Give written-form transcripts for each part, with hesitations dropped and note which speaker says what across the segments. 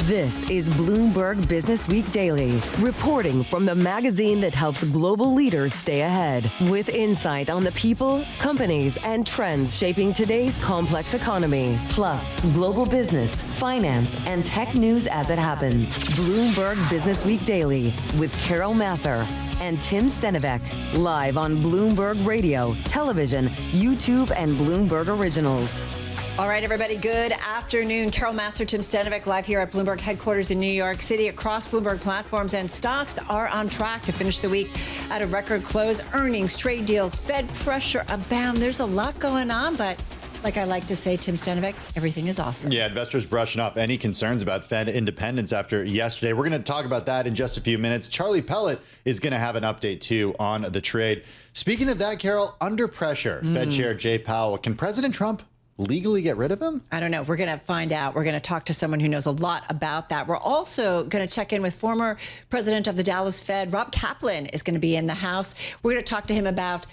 Speaker 1: This is Bloomberg Businessweek Daily, reporting from the magazine that helps global leaders stay ahead, with insight on the people, companies, and trends shaping today's complex economy, plus global business, finance, and tech news as it happens. Bloomberg Businessweek Daily with Carol Massar and Tim Stenovec, live on Bloomberg Radio, television, YouTube, and Bloomberg Originals.
Speaker 2: All right, everybody, good afternoon. Carol Massar, Tim Stenovec, live here at Bloomberg headquarters in New York City. Across Bloomberg platforms, and stocks are on track to finish the week at a record close. Earnings, trade deals, Fed pressure abound. There's a lot going on, but like I like to say, Tim Stenovec, everything is awesome.
Speaker 3: Yeah, investors brushing off any concerns about Fed independence after yesterday. We're going to talk about that in just a few minutes. Charlie Pellet is going to have an update, too, on the trade. Speaking of that, Carol, under pressure, Fed Chair Jay Powell. Can President Trump legally get rid of him?
Speaker 2: I don't know. We're going to find out. We're going to talk to someone who knows a lot about that. We're also going to check in with former president of the Dallas Fed, Rob Kaplan, is going to be in the house. We're going to talk to him about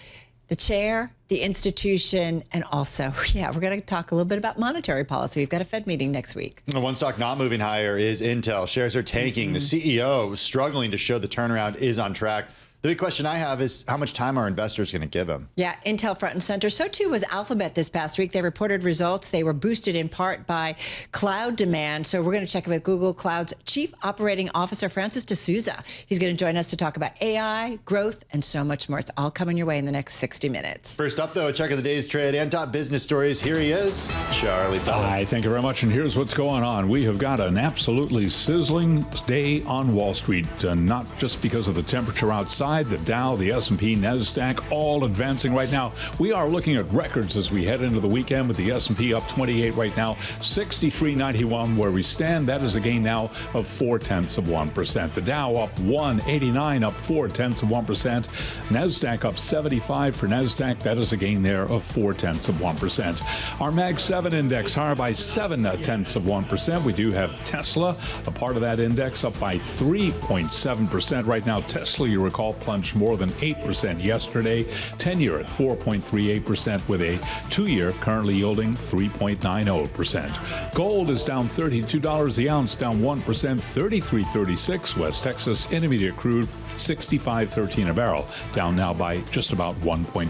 Speaker 2: the chair, the institution, and also, we're going to talk a little bit about monetary policy. We've got a Fed meeting next week.
Speaker 3: One stock not moving higher is Intel. Shares are tanking. The CEO struggling to show the turnaround is on track. The big question I have is how much time are investors going to give him? Yeah,
Speaker 2: Intel front and center. So too was Alphabet this past week. They reported results. They were boosted in part by cloud demand. So we're going to check in with Google Cloud's Chief Operating Officer, Francis deSouza. He's going to join us to talk about AI, growth, and so much more. It's all coming your way in the next 60 minutes.
Speaker 3: First up, though, a check of the day's trade and top business stories. Here he is, Charlie Pellet.
Speaker 4: Hi, thank you very much. And here's what's going on. We have got an absolutely sizzling day on Wall Street, not just because of the temperature outside. The Dow, the S&P, NASDAQ, all advancing right now. We are looking at records as we head into the weekend, with the S&P up 28 right now, 63.91 where we stand. That is a gain now of 0.4%. The Dow up 189, up 0.4%. NASDAQ up 75 for NASDAQ. That is a gain there of 0.4%. Our Mag 7 index higher by 0.7%. We do have Tesla, a part of that index, up by 3.7% right now. Tesla, you recall, plunged more than 8% yesterday. 10-year at 4.38%, with a 2-year currently yielding 3.90%. Gold is down $32 the ounce, down 1%, 33.36. West Texas Intermediate crude 65.13 a barrel, down now by just about 1.4%.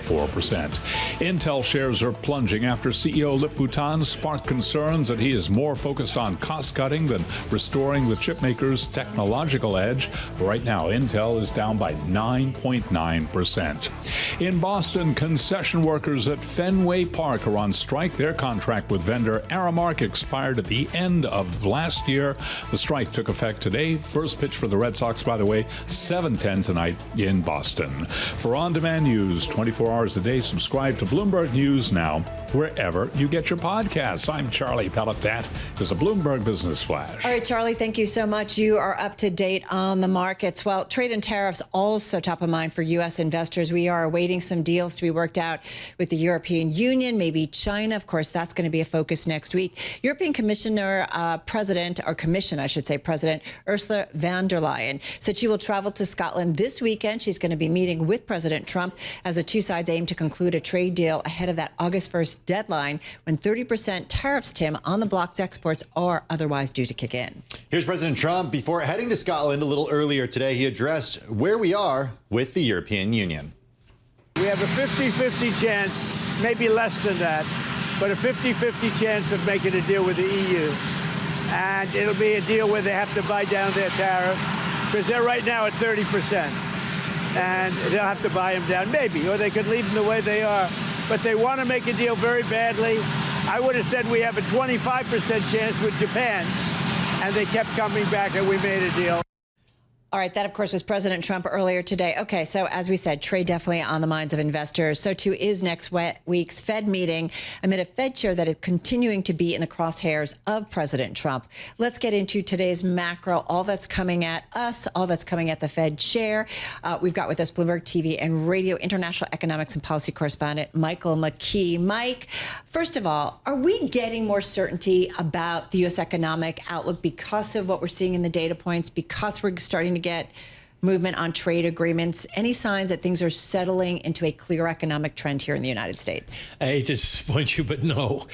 Speaker 4: Intel shares are plunging after CEO Lip-Bhutan sparked concerns that he is more focused on cost-cutting than restoring the chipmaker's technological edge. Right now, Intel is down by 9.9%. In Boston, concession workers at Fenway Park are on strike. Their contract with vendor Aramark expired at the end of last year. The strike took effect today. First pitch for the Red Sox, by the way, 7:10 tonight in Boston. For on-demand news 24 hours a day, subscribe to Bloomberg News now, wherever you get your podcasts. I'm Charlie Pellet. That is a Bloomberg Business Flash.
Speaker 2: All right, Charlie, thank you so much. You are up to date on the markets. Well, trade and tariffs also top of mind for U.S. investors. We are awaiting some deals to be worked out with the European Union, maybe China. Of course, that's going to be a focus next week. European Commissioner, President Ursula von der Leyen said she will travel to Scotland this weekend. She's going to be meeting with President Trump as the two sides aim to conclude a trade deal ahead of that August 1st deadline, when 30% tariffs, Tim, on the bloc's exports are otherwise due to kick in.
Speaker 3: Here's President Trump. Before heading to Scotland a little earlier today, he addressed where we are with the European Union.
Speaker 5: We have a 50-50 chance, maybe less than that, but a 50-50 chance of making a deal with the EU. And it'll be a deal where they have to buy down their tariffs, because they're right now at 30%. And they'll have to buy them down, maybe, or they could leave them the way they are. But they want to make a deal very badly. I would have said we have a 25% chance with Japan, and they kept coming back, and we made a deal.
Speaker 2: All right, that, of course, was President Trump earlier today. Okay, so as we said, trade definitely on the minds of investors. So, too, is next week's Fed meeting amid a Fed chair that is continuing to be in the crosshairs of President Trump. Let's get into today's macro, all that's coming at us, all that's coming at the Fed chair. We've got with us Bloomberg TV and Radio international economics and policy correspondent Michael McKee. Mike, first of all, are we getting more certainty about the U.S. economic outlook because of what we're seeing in the data points, because we're starting to get movement on trade agreements? Any signs that things are settling into a clear economic trend here in the United States?
Speaker 6: I hate to disappoint you, but no.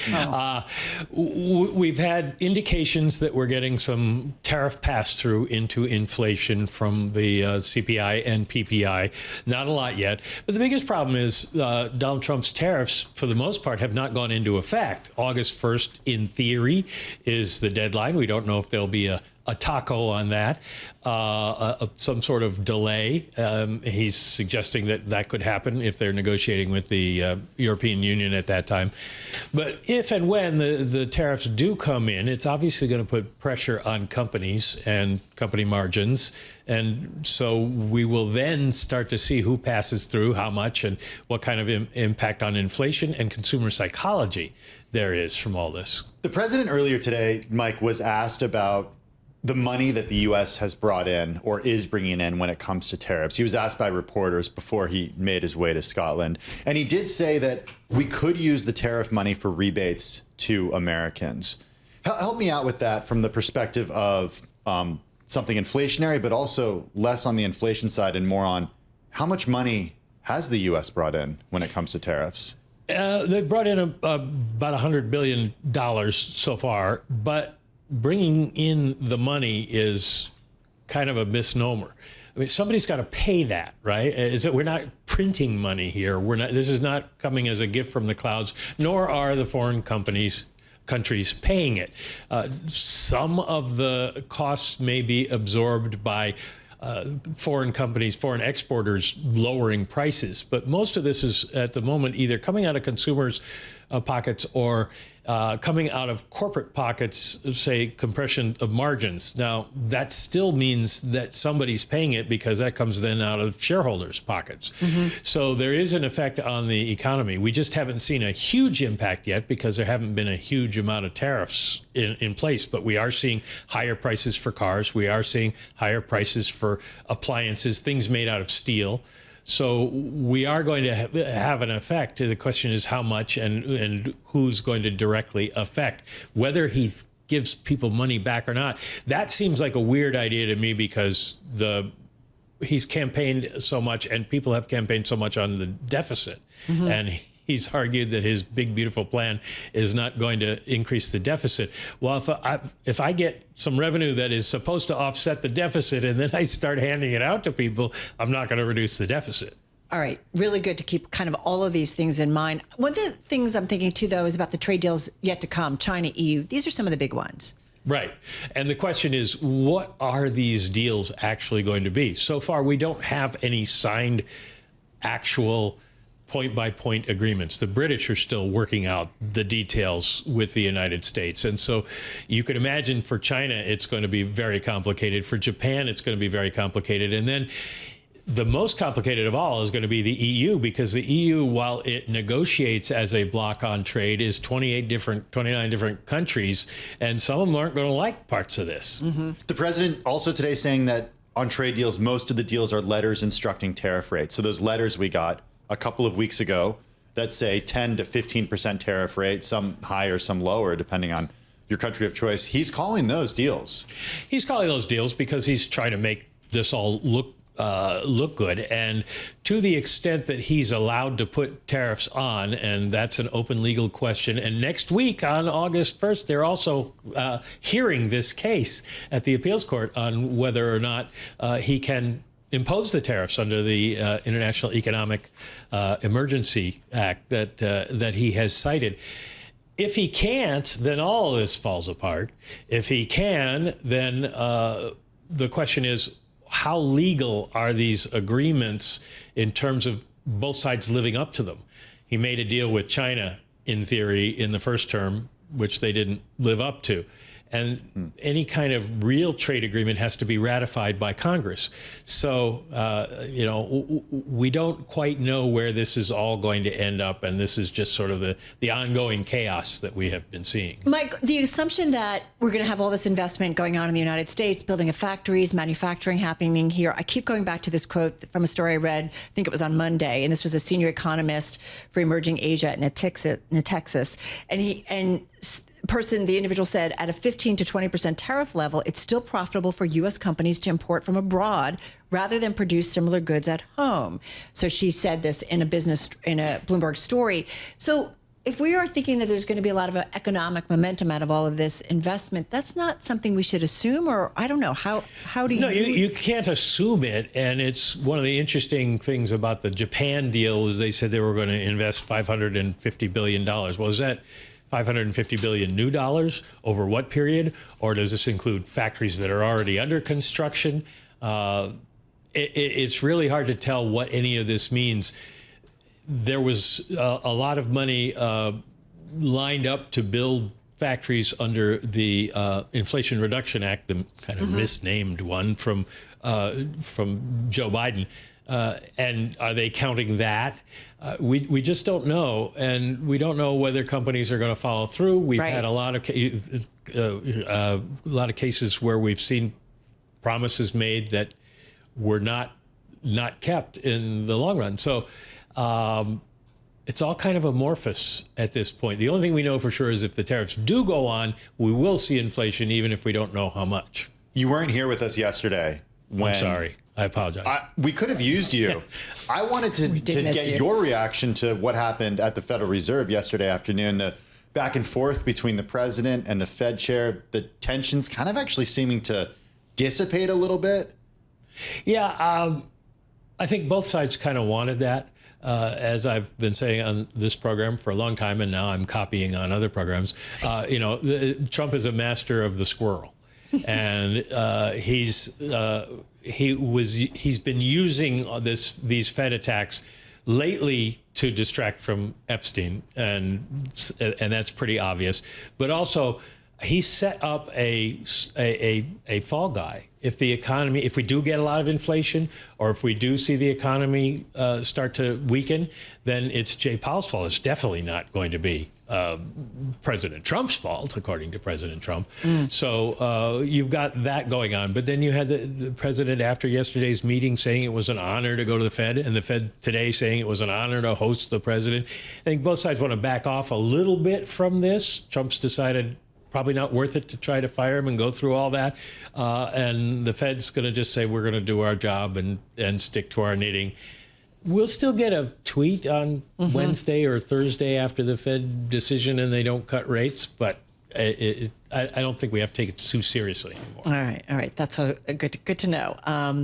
Speaker 6: We've had indications that we're getting some tariff pass-through into inflation from the CPI and PPI. Not a lot yet. But the biggest problem is Donald Trump's tariffs, for the most part, have not gone into effect. August 1st, in theory, is the deadline. We don't know if there'll be a taco on that, some sort of delay. He's suggesting that that could happen if they're negotiating with the European Union at that time. But if and when the tariffs do come in, it's obviously going to put pressure on companies and company margins. And so we will then start to see who passes through, how much, and what kind of impact on inflation and consumer psychology there is from all this.
Speaker 3: The president earlier today, Mike, was asked about the money that the U.S. has brought in or is bringing in when it comes to tariffs. He was asked by reporters before he made his way to Scotland. And he did say that we could use the tariff money for rebates to Americans. Help me out with that from the perspective of something inflationary, but also less on the inflation side and more on how much money has the U.S. brought in when it comes to tariffs?
Speaker 6: They brought in about $100 billion so far, but bringing in the money is kind of a misnomer. I mean, somebody's got to pay that, right? We're not printing money here. This is not coming as a gift from the clouds, nor are the foreign countries paying it. Some of the costs may be absorbed by foreign companies, foreign exporters lowering prices. But most of this is at the moment either coming out of consumers' pockets or coming out of corporate pockets, say compression of margins. Now, that still means that somebody's paying it because that comes then out of shareholders' pockets. So there is an effect on the economy. We just haven't seen a huge impact yet because there haven't been a huge amount of tariffs in place. But we are seeing higher prices for cars. We are seeing higher prices for appliances, things made out of steel. So we are going to have an effect. The question is how much and who's going to directly affect, whether he gives people money back or not. That seems like a weird idea to me because he's campaigned so much and people have campaigned so much on the deficit. And he's argued that his big, beautiful plan is not going to increase the deficit. Well, if I get some revenue that is supposed to offset the deficit and then I start handing it out to people, I'm not going to reduce the deficit.
Speaker 2: All right. Really good to keep kind of all of these things in mind. One of the things I'm thinking, too, though, is about the trade deals yet to come, China, EU. These are some of the big ones. Right.
Speaker 6: And the question is, what are these deals actually going to be? So far, we don't have any signed actual point-by-point agreements. The British are still working out the details with the United States. And so you could imagine for China, it's going to be very complicated. For Japan, it's going to be very complicated. And then the most complicated of all is going to be the EU, because the EU, while it negotiates as a bloc on trade, is 29 different countries, and some of them aren't going to like parts of this.
Speaker 3: The president also today saying that on trade deals, most of the deals are letters instructing tariff rates. So those letters we got a couple of weeks ago that say 10 to 15% tariff rate, some higher, some lower, depending on your country of choice. He's calling those deals.
Speaker 6: He's calling those deals because he's trying to make this all look good. And to the extent that he's allowed to put tariffs on, and that's an open legal question. And next week on August 1st, they're also hearing this case at the appeals court on whether or not he can impose the tariffs under the International Economic Emergency Act that he has cited. If he can't, then all of this falls apart. If he can, then the question is, how legal are these agreements in terms of both sides living up to them? He made a deal with China, in theory, in the first term, which they didn't live up to. And any kind of real trade agreement has to be ratified by Congress. So, we don't quite know where this is all going to end up. And this is just sort of the ongoing chaos that we have been seeing.
Speaker 2: Mike, the assumption that we're going to have all this investment going on in the United States, building of factories, manufacturing happening here. I keep going back to this quote from a story I read, I think it was on Monday, and this was a senior economist for emerging Asia at Natixis. And the individual said, at a 15 to 20% tariff level, it's still profitable for U.S. companies to import from abroad rather than produce similar goods at home. So she said this in a Bloomberg story. So if we are thinking that there's going to be a lot of economic momentum out of all of this investment, that's not something we should assume, or I don't know. How do you?
Speaker 6: No, you can't assume it. And it's one of the interesting things about the Japan deal is they said they were going to invest $550 billion. Well, is that $550 billion new dollars over what period? Or does this include factories that are already under construction? It's really hard to tell what any of this means. There was a lot of money lined up to build factories under the Inflation Reduction Act, the kind of misnamed one from Joe Biden. And are they counting that? We just don't know, and we don't know whether companies are going to follow through. We've had a lot of cases where we've seen promises made that were not kept in the long run. So. It's all kind of amorphous at this point. The only thing we know for sure is if the tariffs do go on, we will see inflation, even if we don't know how much.
Speaker 3: You weren't here with us yesterday.
Speaker 6: I'm sorry. I apologize.
Speaker 3: We could have used you. I wanted to get your reaction to what happened at the Federal Reserve yesterday afternoon, the back and forth between the president and the Fed chair, the tensions kind of actually seeming to dissipate a little bit.
Speaker 6: Yeah, I think both sides kind of wanted that. As I've been saying on this program for a long time, and now I'm copying on other programs, Trump is a master of the squirrel, and he's been using these Fed attacks lately to distract from Epstein, and that's pretty obvious. But also, he set up a fall guy. If we do get a lot of inflation, or if we do see the economy start to weaken, then it's Jay Powell's fault. It's definitely not going to be President Trump's fault, according to President Trump. So you've got that going on. But then you had the president after yesterday's meeting saying it was an honor to go to the Fed, and the Fed today saying it was an honor to host the president. I think both sides want to back off a little bit from this. Trump's decided probably not worth it to try to fire him and go through all that. And the Fed's going to just say, we're going to do our job and stick to our knitting. We'll still get a tweet on Wednesday or Thursday after the Fed decision and they don't cut rates, but I don't think we have to take it too seriously anymore.
Speaker 2: All right. That's good to know,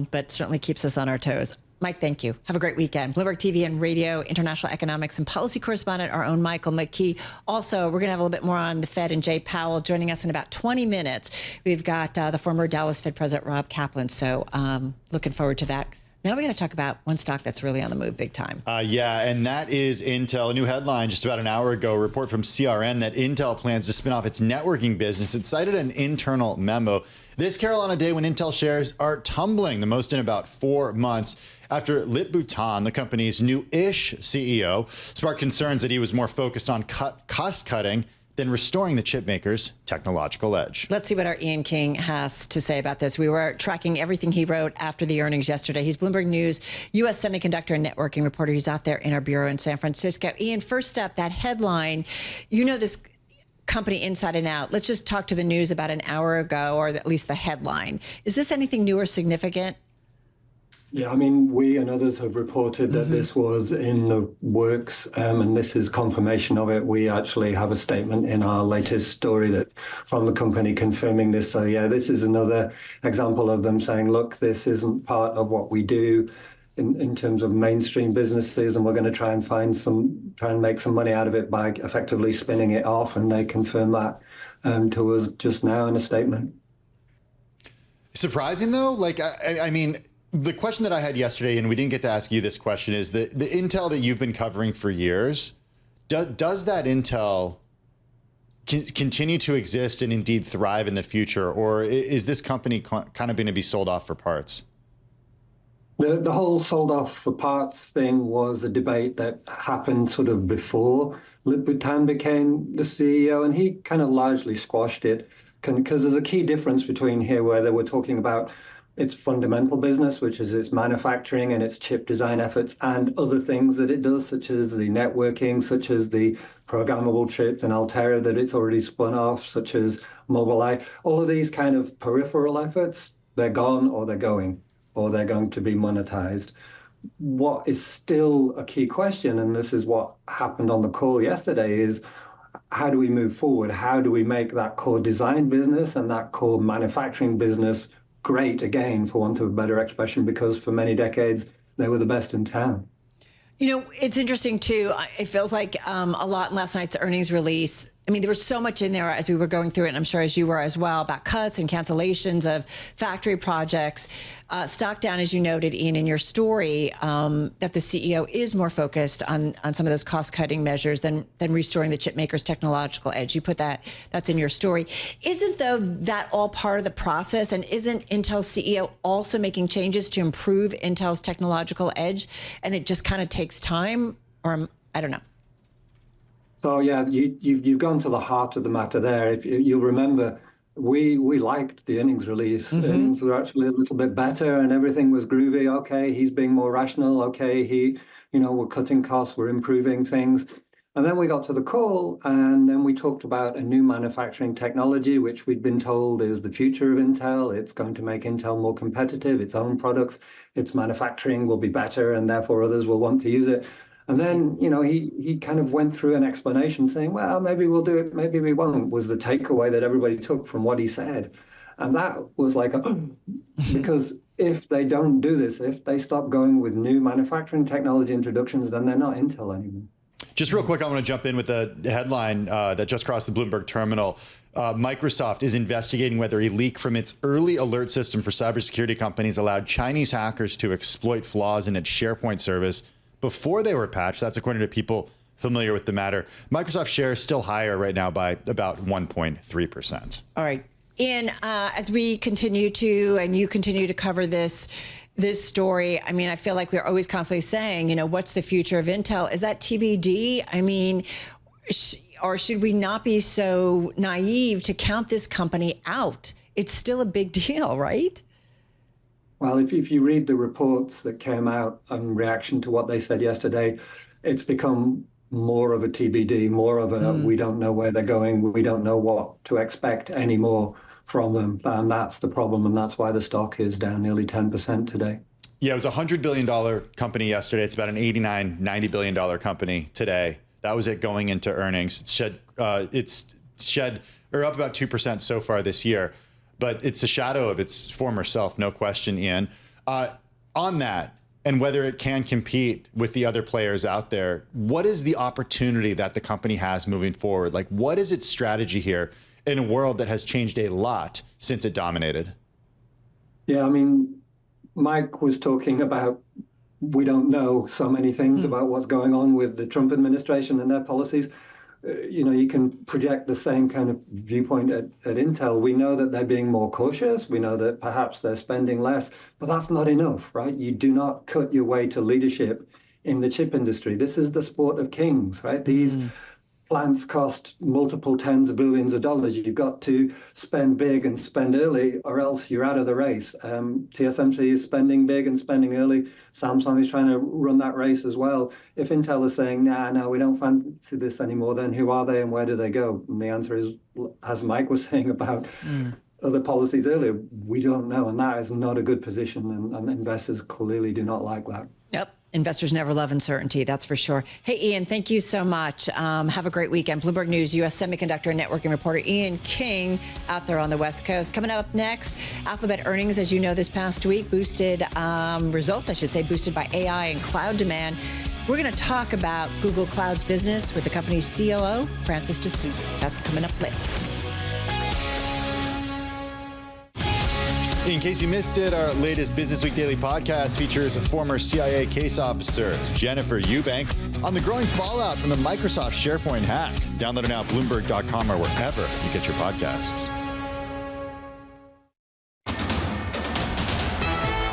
Speaker 2: but certainly keeps us on our toes. Mike, thank you. Have a great weekend. Bloomberg TV and radio, international economics and policy correspondent, our own Michael McKee. Also, we're going to have a little bit more on the Fed and Jay Powell joining us in about 20 minutes. We've got the former Dallas Fed President, Rob Kaplan. So looking forward to that. Now we're going to talk about one stock that's really on the move big time.
Speaker 3: Yeah, and that is Intel. A new headline just about an hour ago, a report from CRN that Intel plans to spin off its networking business. It cited an internal memo. This, Carol, on a day when Intel shares are tumbling, the most in about 4 months, after Lip Bhutan, the company's new-ish CEO, sparked concerns that he was more focused on cost-cutting than restoring the chipmaker's technological edge.
Speaker 2: Let's see what our Ian King has to say about this. We were tracking everything he wrote after the earnings yesterday. He's Bloomberg News U.S. semiconductor and networking reporter. He's out there in our bureau in San Francisco. Ian, first up, that headline, you know this company inside and out. Let's just talk to the news about an hour ago, or at least the headline. Is this anything new or significant?
Speaker 7: Yeah, I mean, we and others have reported that this was in the works, and this is confirmation of it. We actually have a statement in our latest story that from the company confirming this. So yeah, this is another example of them saying, look, this isn't part of what we do in terms of mainstream businesses, and we're going to try and make some money out of it by effectively spinning it off. And they confirm that to us just now in a statement.
Speaker 3: Surprising though, like I mean. The question that I had yesterday, and we didn't get to ask you this question, is the Intel that you've been covering for years, does that Intel continue to exist and indeed thrive in the future? Or is this company kind of going to be sold off for parts?
Speaker 7: The whole sold off for parts thing was a debate that happened sort of before Lip Bhutan became the CEO, and he kind of largely squashed it because there's a key difference between here where they were talking about its fundamental business, which is its manufacturing and its chip design efforts, and other things that it does, such as the networking, such as the programmable chips and Altera that it's already spun off, such as Mobileye. All of these kind of peripheral efforts, they're gone or they're going to be monetized. What is still a key question, and this is what happened on the call yesterday, is how do we move forward? How do we make that core design business and that core manufacturing business great again, for want of a better expression, because for many decades, they were the best in town.
Speaker 2: You know, it's interesting, too. It feels like a lot in last night's earnings release. I mean, there was so much in there as we were going through it, and I'm sure as you were as well, about cuts and cancellations of factory projects. Stock down, as you noted, Ian, in your story, that the CEO is more focused on some of those cost-cutting measures than restoring the chip maker's technological edge. You put that's in your story. Isn't, though, that all part of the process? And isn't Intel's CEO also making changes to improve Intel's technological edge? And it just kind of takes time? Or I don't know.
Speaker 7: So yeah, you've gone to the heart of the matter there. If you remember, we liked the earnings release. Things were actually a little bit better, and everything was groovy. Okay, he's being more rational. Okay, we're cutting costs, we're improving things. And then we got to the call, and then we talked about a new manufacturing technology, which we'd been told is the future of Intel. It's going to make Intel more competitive. Its own products, its manufacturing will be better, and therefore others will want to use it. And then, he kind of went through an explanation saying, well, maybe we'll do it, maybe we won't, was the takeaway that everybody took from what he said. And that was like, because if they don't do this, if they stop going with new manufacturing technology introductions, then they're not Intel anymore.
Speaker 3: Just real quick, I want to jump in with a headline that just crossed the Bloomberg terminal. Microsoft is investigating whether a leak from its early alert system for cybersecurity companies allowed Chinese hackers to exploit flaws in its SharePoint service before they were patched. That's according to people familiar with the matter. Microsoft shares still higher right now by about 1.3%.
Speaker 2: All right. Ian, as we continue to, and you continue to cover this story, I mean, I feel like we're always constantly saying, what's the future of Intel? Is that TBD? I mean, or should we not be so naive to count this company out? It's still a big deal, right?
Speaker 7: Well, if you read the reports that came out in reaction to what they said yesterday, it's become more of a TBD, more of a we don't know where they're going, we don't know what to expect anymore from them. And that's the problem, and that's why the stock is down nearly 10% today.
Speaker 3: Yeah, it was a $100 billion company yesterday. It's about an $90 billion company today. That was it going into earnings. It's shed up about 2% so far this year. But it's a shadow of its former self, no question, Ian. On that, and whether it can compete with the other players out there, what is the opportunity that the company has moving forward? Like, what is its strategy here in a world that has changed a lot since it dominated?
Speaker 7: Yeah, I mean, Mike was talking about, we don't know so many things about what's going on with the Trump administration and their policies. You can project the same kind of viewpoint at Intel. We know that they're being more cautious. We know that perhaps they're spending less, but that's not enough, right? You do not cut your way to leadership in the chip industry. This is the sport of kings, right? These plants cost multiple tens of billions of dollars. You've got to spend big and spend early, or else you're out of the race. TSMC is spending big and spending early. Samsung is trying to run that race as well. If Intel is saying, no, we don't fancy this anymore, then who are they and where do they go? And the answer is, as Mike was saying about other policies earlier, we don't know. And that is not a good position. And investors clearly do not like that.
Speaker 2: Yep. Investors never love uncertainty, that's for sure. Hey, Ian, thank you so much. Have a great weekend. Bloomberg News U.S. semiconductor and networking reporter Ian King out there on the West Coast. Coming up next, Alphabet earnings, as you know, this past week, boosted boosted by AI and cloud demand. We're going to talk about Google Cloud's business with the company's COO, Francis deSouza. That's coming up later.
Speaker 3: In case you missed it, our latest Businessweek Daily podcast features a former CIA case officer, Jennifer Eubank, on the growing fallout from the Microsoft SharePoint hack. Download it now at Bloomberg.com or wherever you get your podcasts.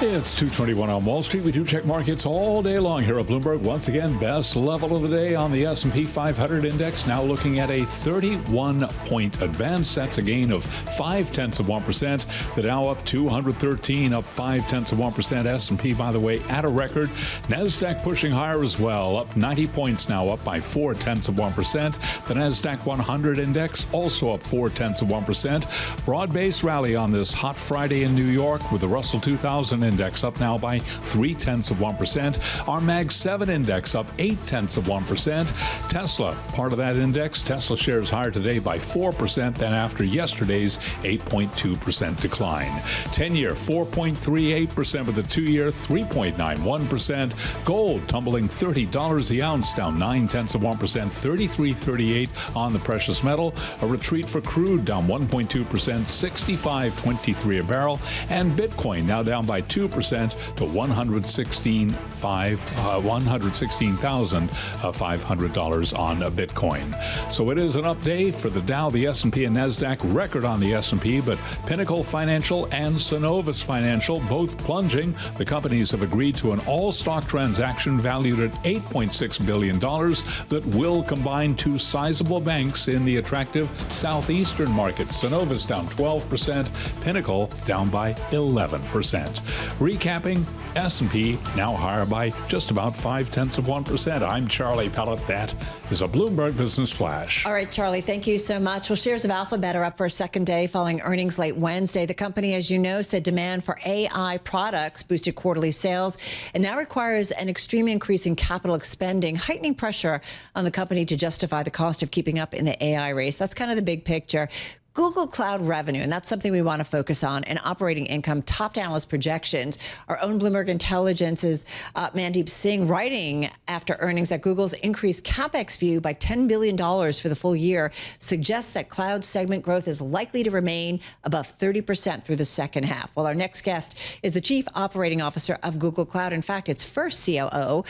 Speaker 4: It's 2:21 on Wall Street. We do check markets all day long here at Bloomberg. Once again, best level of the day on the S&P 500 index, now looking at a 31-point advance. That's a gain of 0.5%. The Dow up 213, up 0.5%. S&P, by the way, at a record. NASDAQ pushing higher as well, up 90 points now, up by 0.4%. The NASDAQ 100 index also up 0.4%. Broad-based rally on this hot Friday in New York, with the Russell 2000 index up now by 0.3%. Our Mag 7 index up 0.8%. Tesla, part of that index. Tesla shares higher today by 4% than after yesterday's 8.2% decline. 10-year 4.38%, with the 2-year 3.91%. Gold tumbling $30 the ounce, down 0.9%, 33.38 on the precious metal. A retreat for crude, down 1.2%, 65.23 a barrel. And Bitcoin now down by 2% to $116,500 on a Bitcoin. So it is an update for the Dow, the S&P, and NASDAQ. Record on the S&P, but Pinnacle Financial and Synovus Financial both plunging. The companies have agreed to an all-stock transaction valued at $8.6 billion that will combine two sizable banks in the attractive southeastern market. Synovus down 12%, Pinnacle down by 11%. Recapping, S&P now higher by just about 0.5%. I'm Charlie Pellet. That is a Bloomberg Business Flash.
Speaker 2: All right, Charlie, thank you so much. Well, shares of Alphabet are up for a second day following earnings late Wednesday. The company, as you know, said demand for AI products boosted quarterly sales and now requires an extreme increase in capital spending, heightening pressure on the company to justify the cost of keeping up in the AI race. That's kind of the big picture. Google Cloud revenue, and that's something we want to focus on, and operating income topped analyst projections. Our own Bloomberg Intelligence's Mandeep Singh writing after earnings that Google's increased CapEx view by $10 billion for the full year suggests that cloud segment growth is likely to remain above 30% through the second half. Well, our next guest is the Chief Operating Officer of Google Cloud. In fact, its first COO.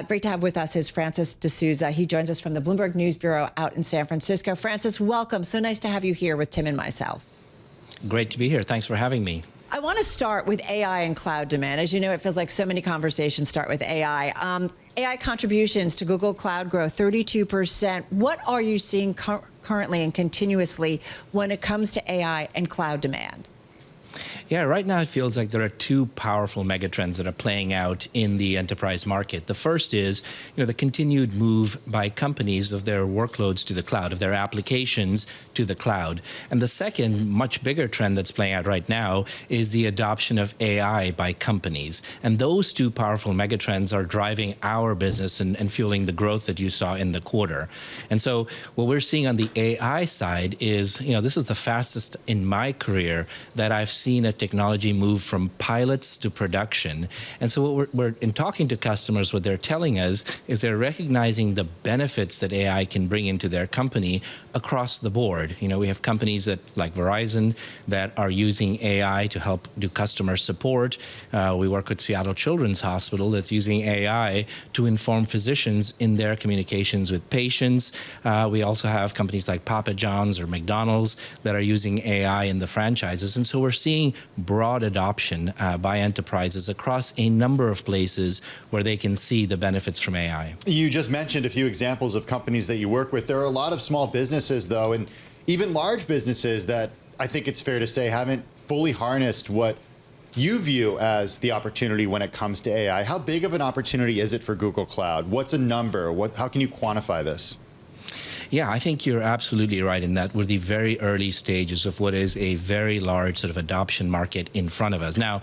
Speaker 2: Great to have with us is Francis deSouza. He joins us from the Bloomberg News Bureau out in San Francisco. Francis, welcome. So nice to have you here with Tim and myself.
Speaker 8: Great to be here. Thanks for having me.
Speaker 2: I want to start with AI and cloud demand. As you know, it feels like so many conversations start with AI. AI contributions to Google Cloud growth, 32%. What are you seeing currently and continuously when it comes to AI and cloud demand?
Speaker 8: Yeah, right now it feels like there are two powerful megatrends that are playing out in the enterprise market. The first is, the continued move by companies of their workloads to the cloud, of their applications to the cloud. And the second, much bigger trend that's playing out right now is the adoption of AI by companies. And those two powerful megatrends are driving our business and fueling the growth that you saw in the quarter. And so what we're seeing on the AI side is, this is the fastest in my career that I've seen a technology move from pilots to production. And so what we're in talking to customers, what they're telling us is they're recognizing the benefits that AI can bring into their company across the board. We have companies that, like Verizon, that are using AI to help do customer support. We work with Seattle Children's Hospital that's using AI to inform physicians in their communications with patients. We also have companies like Papa John's or McDonald's that are using AI in the franchises. And so we're seeing broad adoption by enterprises across a number of places where they can see the benefits from AI.
Speaker 3: You just mentioned a few examples of companies that you work with. There are a lot of small businesses, though, and even large businesses that I think it's fair to say haven't fully harnessed what you view as the opportunity when it comes to AI. How big of an opportunity is it for Google Cloud? What's a number? How can you quantify this?
Speaker 8: Yeah, I think you're absolutely right in that we're the very early stages of what is a very large sort of adoption market in front of us. Now,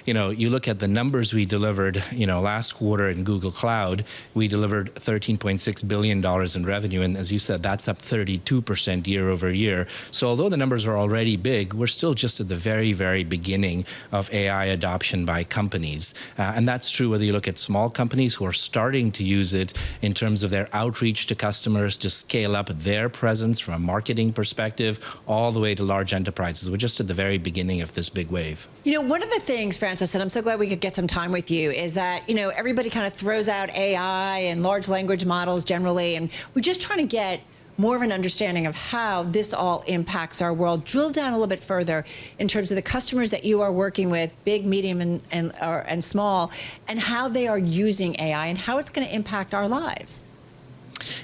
Speaker 8: you look at the numbers we delivered, last quarter in Google Cloud, we delivered $13.6 billion in revenue. And as you said, that's up 32% year over year. So although the numbers are already big, we're still just at the very, very beginning of AI adoption by companies. And that's true whether you look at small companies who are starting to use it in terms of their outreach to customers to scale up their presence from a marketing perspective, all the way to large enterprises. We're just at the very beginning of this big wave.
Speaker 2: One of the things, Francis, and I'm so glad we could get some time with you, is that, everybody kind of throws out AI and large language models generally, and we're just trying to get more of an understanding of how this all impacts our world. Drill down a little bit further in terms of the customers that you are working with, big, medium, and small, and how they are using AI and how it's going to impact our lives.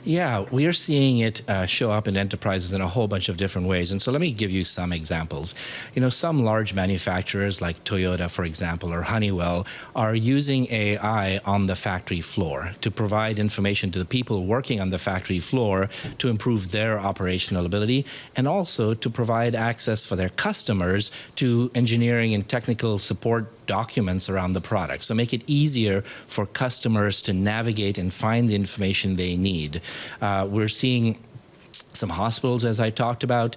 Speaker 8: Yeah, we are seeing it show up in enterprises in a whole bunch of different ways. And so let me give you some examples. You know, some large manufacturers like Toyota, for example, or Honeywell are using AI on the factory floor to provide information to the people working on the factory floor to improve their operational ability, and also to provide access for their customers to engineering and technical support documents around the product. So make it easier for customers to navigate and find the information they need. We're seeing some hospitals, as I talked about,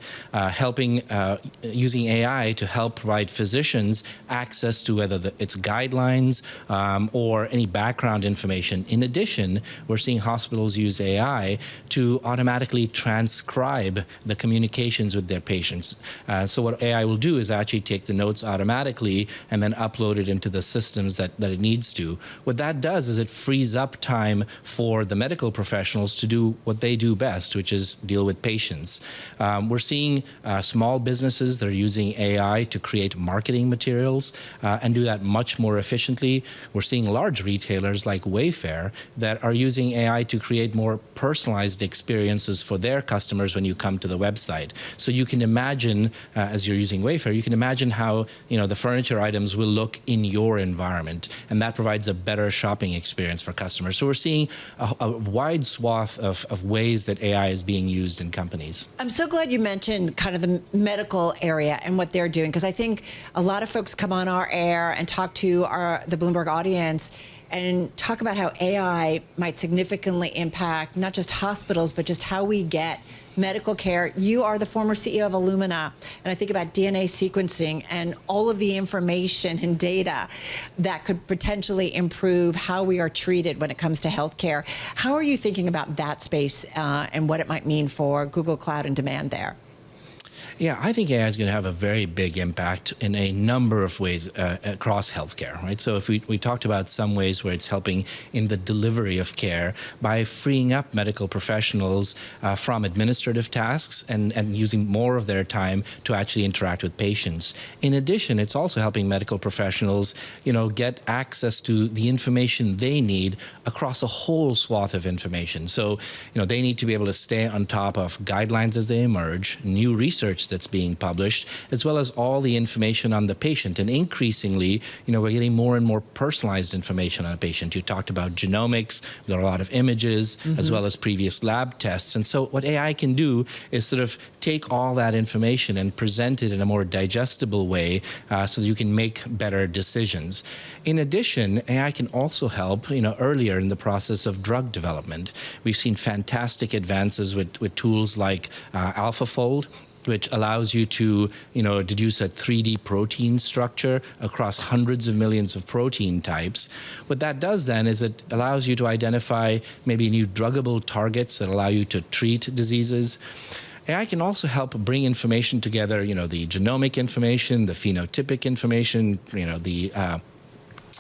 Speaker 8: using AI to help provide physicians access to whether it's guidelines or any background information. In addition, we're seeing hospitals use AI to automatically transcribe the communications with their patients. So what AI will do is actually take the notes automatically and then upload it into the systems that it needs to. What that does is it frees up time for the medical professionals to do what they do best, which is deal with patients. We're seeing small businesses that are using AI to create marketing materials and do that much more efficiently. We're seeing large retailers like Wayfair that are using AI to create more personalized experiences for their customers when you come to the website. So you can imagine, as you're using Wayfair, you can imagine how the furniture items will look in your environment, and that provides a better shopping experience for customers. So we're seeing a wide swath of ways that AI is being used in companies.
Speaker 2: I'm so glad you mentioned kind of the medical area and what they're doing, because I think a lot of folks come on our air and talk to the Bloomberg audience and talk about how AI might significantly impact not just hospitals, but just how we get medical care. You are the former CEO of Illumina, and I think about DNA sequencing and all of the information and data that could potentially improve how we are treated when it comes to healthcare. How are you thinking about that space and what it might mean for Google Cloud and demand there?
Speaker 8: Yeah, I think AI is going to have a very big impact in a number of ways across healthcare, right? So if we talked about some ways where it's helping in the delivery of care by freeing up medical professionals from administrative tasks and using more of their time to actually interact with patients. In addition, it's also helping medical professionals, get access to the information they need across a whole swath of information. So, they need to be able to stay on top of guidelines as they emerge, new research that's being published, as well as all the information on the patient. And increasingly, we're getting more and more personalized information on a patient. You talked about genomics. There are a lot of images, as well as previous lab tests. And so what AI can do is sort of take all that information and present it in a more digestible way so that you can make better decisions. In addition, AI can also help, earlier in the process of drug development. We've seen fantastic advances with tools like AlphaFold, which allows you to, deduce a 3D protein structure across hundreds of millions of protein types. What that does then is it allows you to identify maybe new druggable targets that allow you to treat diseases. AI can also help bring information together, the genomic information, the phenotypic information,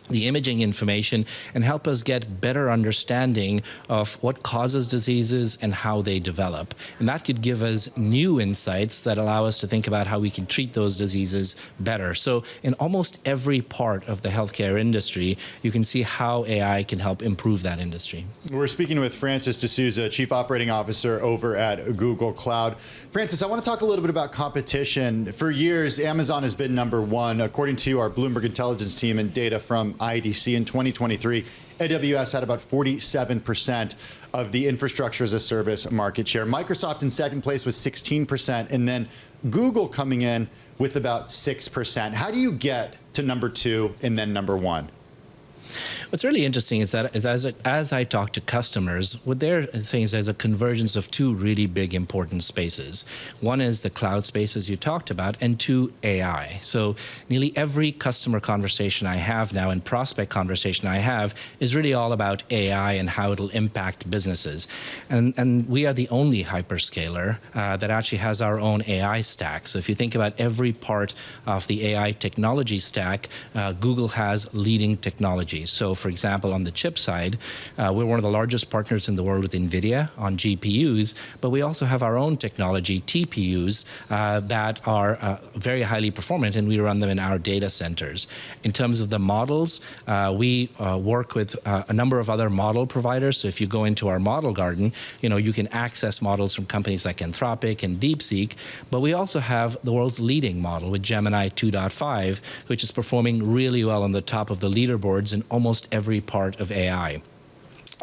Speaker 8: the imaging information, and help us get better understanding of what causes diseases and how they develop. And that could give us new insights that allow us to think about how we can treat those diseases better. So in almost every part of the healthcare industry, you can see how AI can help improve that industry.
Speaker 3: We're speaking with Francis deSouza, Chief Operating Officer over at Google Cloud. Francis, I want to talk a little bit about competition. For years, Amazon has been #1. According to our Bloomberg intelligence team and data from IDC in 2023, AWS had about 47% of the infrastructure as a service market share. Microsoft in second place with 16%, and then Google coming in with about 6%. How do you get to #2 and then #1?
Speaker 8: What's really interesting is that as I talk to customers, what they're saying is there's a convergence of two really big important spaces. One is the cloud space, as you talked about, and two, AI. So nearly every customer conversation I have now and prospect conversation I have is really all about AI and how it'll impact businesses. And we are the only hyperscaler that actually has our own AI stack. So if you think about every part of the AI technology stack, Google has leading technologies. So for example, on the chip side, we're one of the largest partners in the world with NVIDIA on GPUs, but we also have our own technology, TPUs, that are very highly performant, and we run them in our data centers. In terms of the models, we work with a number of other model providers. So if you go into our model garden, you can access models from companies like Anthropic and DeepSeek, but we also have the world's leading model with Gemini 2.5, which is performing really well on the top of the leaderboards in almost every part of AI.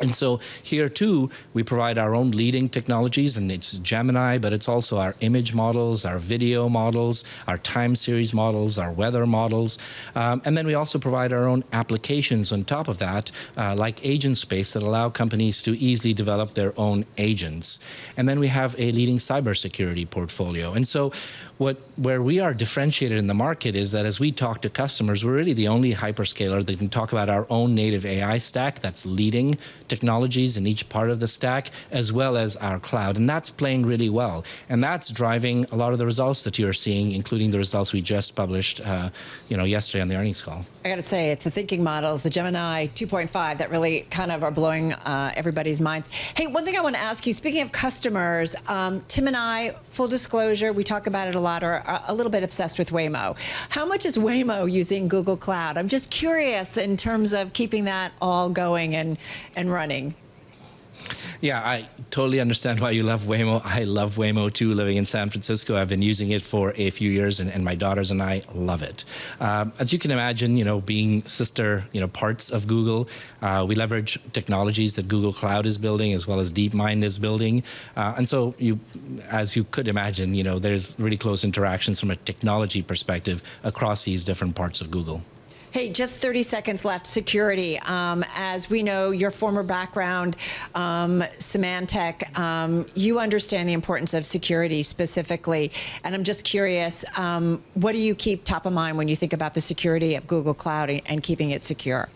Speaker 8: And so here, too, we provide our own leading technologies, and it's Gemini, but it's also our image models, our video models, our time series models, our weather models. And then we also provide our own applications on top of that, like Agent Space, that allow companies to easily develop their own agents. And then we have a leading cybersecurity portfolio. And so where we are differentiated in the market is that as we talk to customers, we're really the only hyperscaler that can talk about our own native AI stack that's leading technologies in each part of the stack, as well as our cloud. And that's playing really well. And that's driving a lot of the results that you're seeing, including the results we just published yesterday on the earnings call.
Speaker 2: I got to say, it's the thinking models, the Gemini 2.5, that really kind of are blowing everybody's minds. Hey, one thing I want to ask you, speaking of customers, Tim and I, full disclosure, we talk about it a lot, are a little bit obsessed with Waymo. How much is Waymo using Google Cloud? I'm just curious in terms of keeping that all going and running.
Speaker 8: Yeah, I totally understand why you love Waymo. I love Waymo too, living in San Francisco. I've been using it for a few years, and my daughters and I love it. As you can imagine, being sister, parts of Google, we leverage technologies that Google Cloud is building as well as DeepMind is building. And so as you could imagine, there's really close interactions from a technology perspective across these different parts of Google.
Speaker 2: Hey, just 30 seconds left. Security. As we know, your former background, Symantec, you understand the importance of security specifically. And I'm just curious, what do you keep top of mind when you think about the security of Google Cloud and keeping it secure?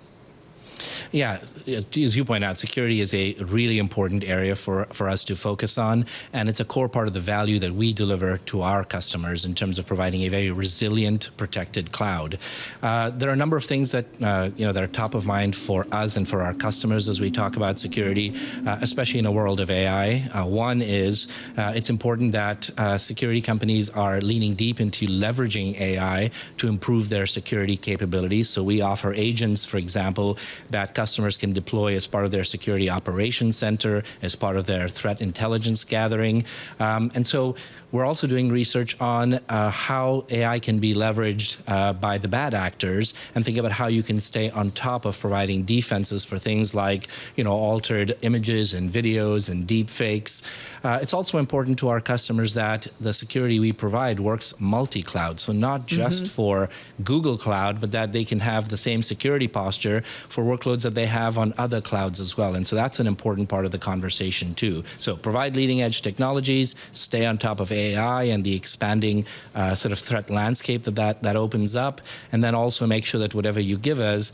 Speaker 8: Yeah, as you point out, security is a really important area for us to focus on, and it's a core part of the value that we deliver to our customers in terms of providing a very resilient, protected cloud. There are a number of things that that are top of mind for us and for our customers as we talk about security, especially in a world of AI. One is it's important that security companies are leaning deep into leveraging AI to improve their security capabilities. So we offer agents, for example, that customers can deploy as part of their security operations center, as part of their threat intelligence gathering. And so we're also doing research on how AI can be leveraged by the bad actors, and think about how you can stay on top of providing defenses for things like, altered images and videos and deep fakes. It's also important to our customers that the security we provide works multi-cloud, so not just for Google Cloud, but that they can have the same security posture for workloads that they have on other clouds as well. And so that's an important part of the conversation too. So provide leading edge technologies, stay on top of AI and the expanding sort of threat landscape that opens up, and then also make sure that whatever you give us,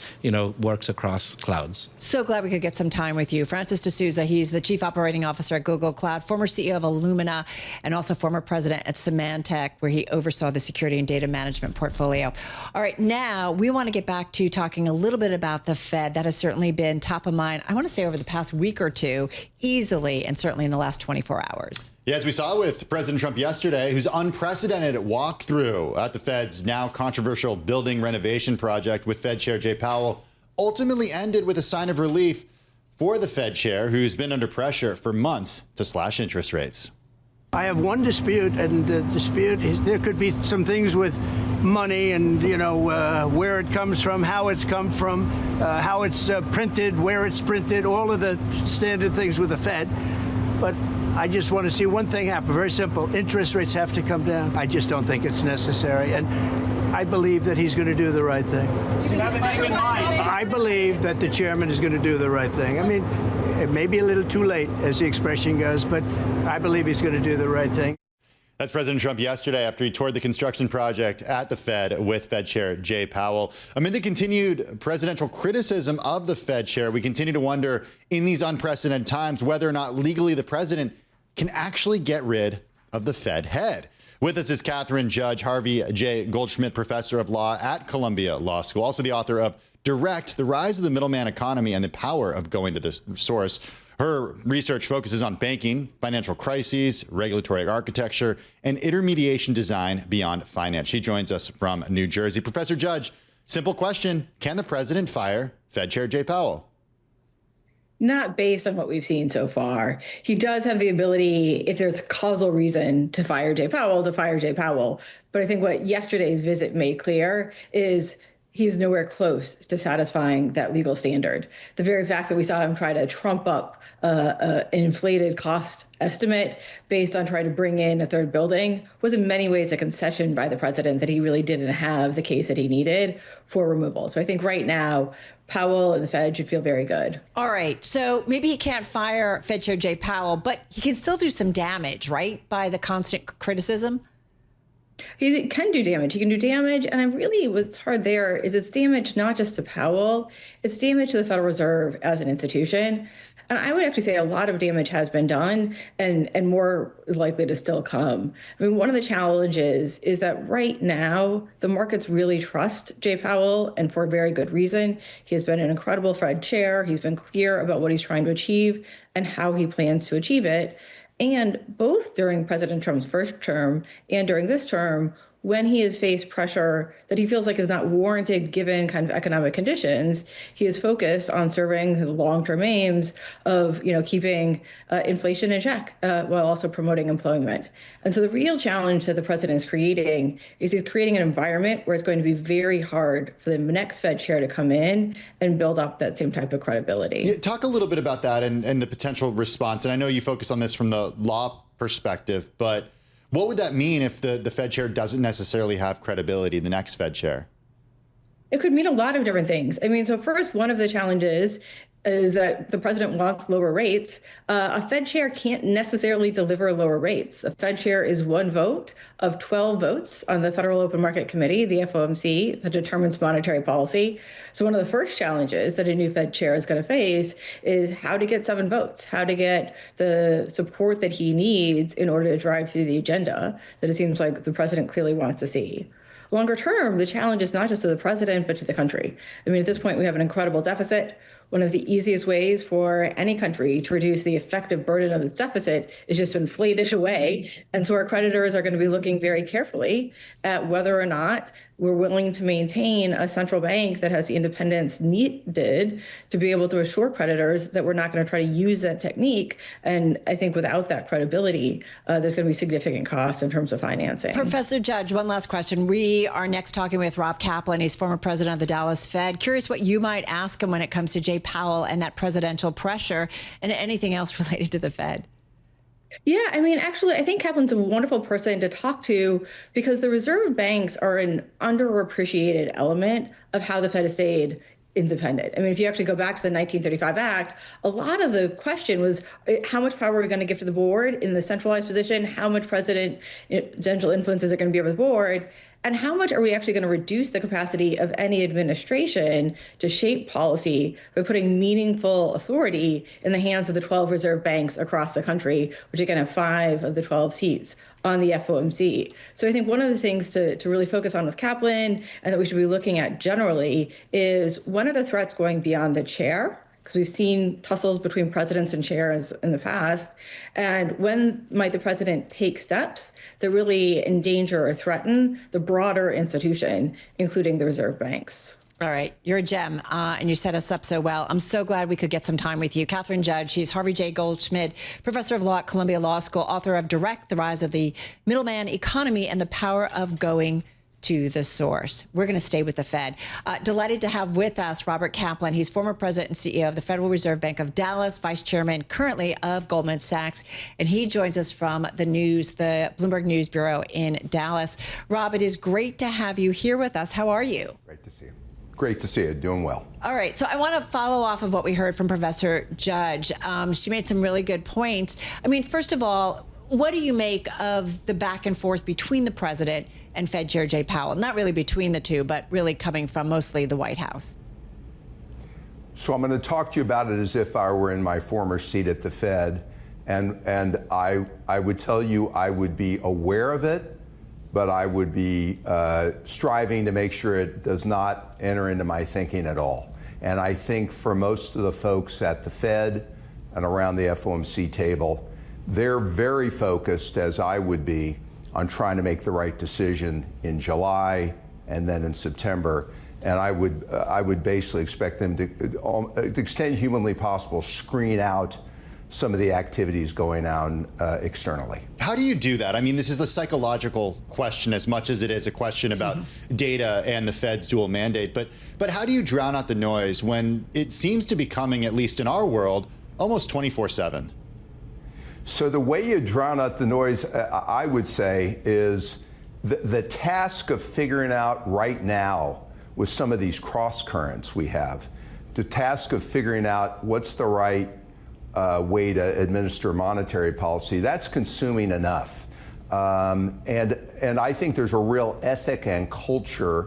Speaker 8: works across clouds.
Speaker 2: So glad we could get some time with you. Francis deSouza, he's the Chief Operating Officer at Google Cloud, former CEO of Illumina, and also former president at Symantec, where he oversaw the security and data management portfolio. All right, now we want to get back to talking a little bit about the Fed. That has certainly been top of mind, I want to say, over the past week or two, easily, and certainly in the last 24 hours.
Speaker 3: Yeah, as we saw with President Trump yesterday, whose unprecedented walkthrough at the Fed's now controversial building renovation project with Fed Chair Jay Powell ultimately ended with a sign of relief for the Fed chair, who's been under pressure for months to slash interest rates.
Speaker 5: I have one dispute, and the dispute is there could be some things with money and, where it comes from, how it's come from, how it's printed, where it's printed, all of the standard things with the Fed. But I just want to see one thing happen. Very simple. Interest rates have to come down. I just don't think it's necessary. And I believe that he's going to do the right thing. I believe that the chairman is going to do the right thing. I mean, it may be a little too late, as the expression goes, but I believe he's going to do the right thing.
Speaker 3: That's President Trump yesterday after he toured the construction project at the Fed with Fed Chair Jay Powell. Amid the continued presidential criticism of the Fed chair, we continue to wonder in these unprecedented times whether or not legally the president can actually get rid of the Fed head. With us is Kathryn Judge, Harvey J. Goldschmid Professor of Law at Columbia Law School, also the author of Direct, The Rise of the Middleman Economy and the Power of Going to the Source. Her research focuses on banking, financial crises, regulatory architecture, and intermediation design beyond finance. She joins us from New Jersey. Professor Judge, simple question. Can the president fire Fed Chair Jay Powell?
Speaker 9: Not based on what we've seen so far. He does have the ability, if there's causal reason to fire Jay Powell, to fire Jay Powell. But I think what yesterday's visit made clear is he's nowhere close to satisfying that legal standard. The very fact that we saw him try to trump up an inflated cost estimate based on trying to bring in a third building was in many ways a concession by the president that he really didn't have the case that he needed for removal. So I think right now, Powell and the Fed should feel very good.
Speaker 2: All right. So maybe he can't fire Fed Chair Jay Powell, but he can still do some damage, right? By the constant criticism?
Speaker 9: He can do damage. He can do damage. And what's hard there is it's damage not just to Powell, it's damage to the Federal Reserve as an institution. And I would actually say a lot of damage has been done and more is likely to still come. I mean, one of the challenges is that right now, the markets really trust Jay Powell, and for a very good reason. He has been an incredible Fed chair. He's been clear about what he's trying to achieve and how he plans to achieve it. And both during President Trump's first term and during this term, when he has faced pressure that he feels like is not warranted given kind of economic conditions, he is focused on serving the long-term aims of, keeping inflation in check while also promoting employment. And so the real challenge that the president is creating is he's creating an environment where it's going to be very hard for the next Fed chair to come in and build up that same type of credibility.
Speaker 3: Yeah, talk a little bit about that and the potential response. And I know you focus on this from the law perspective, but what would that mean if the Fed chair doesn't necessarily have credibility, the next Fed chair?
Speaker 9: It could mean a lot of different things. I mean, so first, one of the challenges is that the president wants lower rates. A Fed chair can't necessarily deliver lower rates. A Fed chair is one vote of 12 votes on the Federal Open Market Committee, the FOMC, that determines monetary policy. So one of the first challenges that a new Fed chair is going to face is how to get 7 votes, how to get the support that he needs in order to drive through the agenda that it seems like the president clearly wants to see. Longer term, the challenge is not just to the president, but to the country. I mean, at this point, we have an incredible deficit. One of the easiest ways for any country to reduce the effective burden of its deficit is just to inflate it away. And so our creditors are going to be looking very carefully at whether or not we're willing to maintain a central bank that has the independence needed to be able to assure creditors that we're not going to try to use that technique. And I think without that credibility, there's going to be significant costs in terms of financing.
Speaker 2: Professor Judge, one last question. We are next talking with Rob Kaplan. He's former president of the Dallas Fed. Curious what you might ask him when it comes to Jay Powell and that presidential pressure and anything else related to the Fed.
Speaker 9: Yeah, I mean, actually, I think Kaplan's a wonderful person to talk to because the reserve banks are an underappreciated element of how the Fed has stayed independent. I mean, if you actually go back to the 1935 Act, a lot of the question was how much power are we going to give to the board in the centralized position? How much presidential influence is it going to be over the board? And how much are we actually going to reduce the capacity of any administration to shape policy by putting meaningful authority in the hands of the 12 reserve banks across the country, which again have 5 of the 12 seats on the FOMC. So I think one of the things to really focus on with Kaplan and that we should be looking at generally is when are the threats going beyond the chair? Because we've seen tussles between presidents and chairs in the past. And when might the president take steps that really endanger or threaten the broader institution, including the reserve banks?
Speaker 2: All right. You're a gem, and you set us up so well. I'm so glad we could get some time with you. Kathryn Judge, she's Harvey J. Goldschmid, Professor of Law at Columbia Law School, author of Direct, The Rise of the Middleman Economy and the Power of Going to the Source. We're going to stay with the Fed. Delighted to have with us Robert Kaplan. He's former president and CEO of the Federal Reserve Bank of Dallas, vice chairman currently of Goldman Sachs, and he joins us from the Bloomberg News Bureau in Dallas. Rob, it is great to have you here with us. How are you?
Speaker 10: Great to see you. Great to see you. Doing well.
Speaker 2: All right. So I want to follow off of what we heard from Professor Judge. She made some really good points. I mean, first of all, what do you make of the back and forth between the president and Fed Chair Jay Powell? Not really between the two, but really coming from mostly the White House.
Speaker 10: So I'm going to talk to you about it as if I were in my former seat at the Fed. And I would tell you I would be aware of it but I would be striving to make sure it does not enter into my thinking at all. And I think for most of the folks at the Fed and around the FOMC table, they're very focused, as I would be, on trying to make the right decision in July and then in September. And I would basically expect them to the extent humanly possible, screen out some of the activities going on externally.
Speaker 3: How do you do that? I mean, this is a psychological question as much as it is a question about data and the Fed's dual mandate. But how do you drown out the noise when it seems to be coming, at least in our world, almost 24/7?
Speaker 10: So the way you drown out the noise, I would say, is the task of figuring out right now with some of these cross currents we have, the task of figuring out what's the right way to administer monetary policy, that's consuming enough. And I think there's a real ethic and culture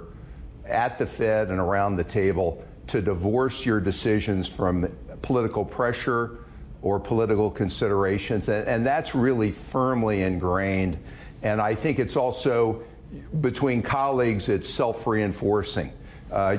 Speaker 10: at the Fed and around the table to divorce your decisions from political pressure or political considerations. And that's really firmly ingrained. And I think it's also, between colleagues, it's self-reinforcing.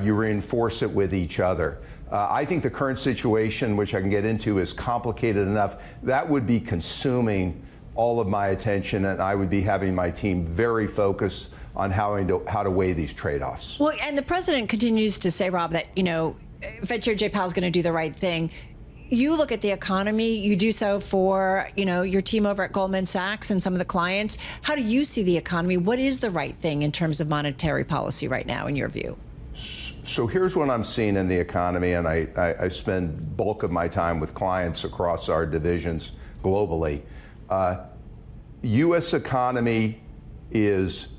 Speaker 10: You reinforce it with each other. I think the current situation, which I can get into, is complicated enough. That would be consuming all of my attention, and I would be having my team very focused on how to weigh these trade-offs.
Speaker 2: Well, and the president continues to say, Rob, that, Fed Chair Jay Powell is going to do the right thing. You look at the economy, you do so for, your team over at Goldman Sachs and some of the clients. How do you see the economy? What is the right thing in terms of monetary policy right now, in your view?
Speaker 10: So here's what I'm seeing in the economy, and I spend bulk of my time with clients across our divisions globally. U.S. economy is